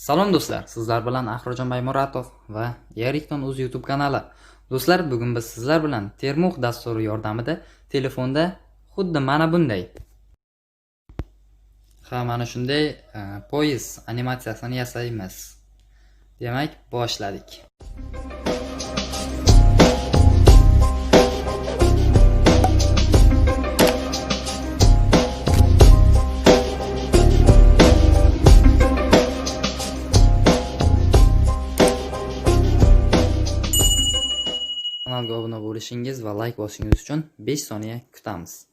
Salom do'stlar, sizlar bilan Ahrojon Baymuratov va Yarikton o'z YouTube kanali. Do'stlar, bugun biz sizlar bilan Termux dasturi yordamida telefonda xuddi mana bunday mana shunday poyezd animatsiyasini yasaymiz. Demak, boshladik. Kanalga obuna bo'lishingiz va like bosingiz uchun 5 soniya kutamiz.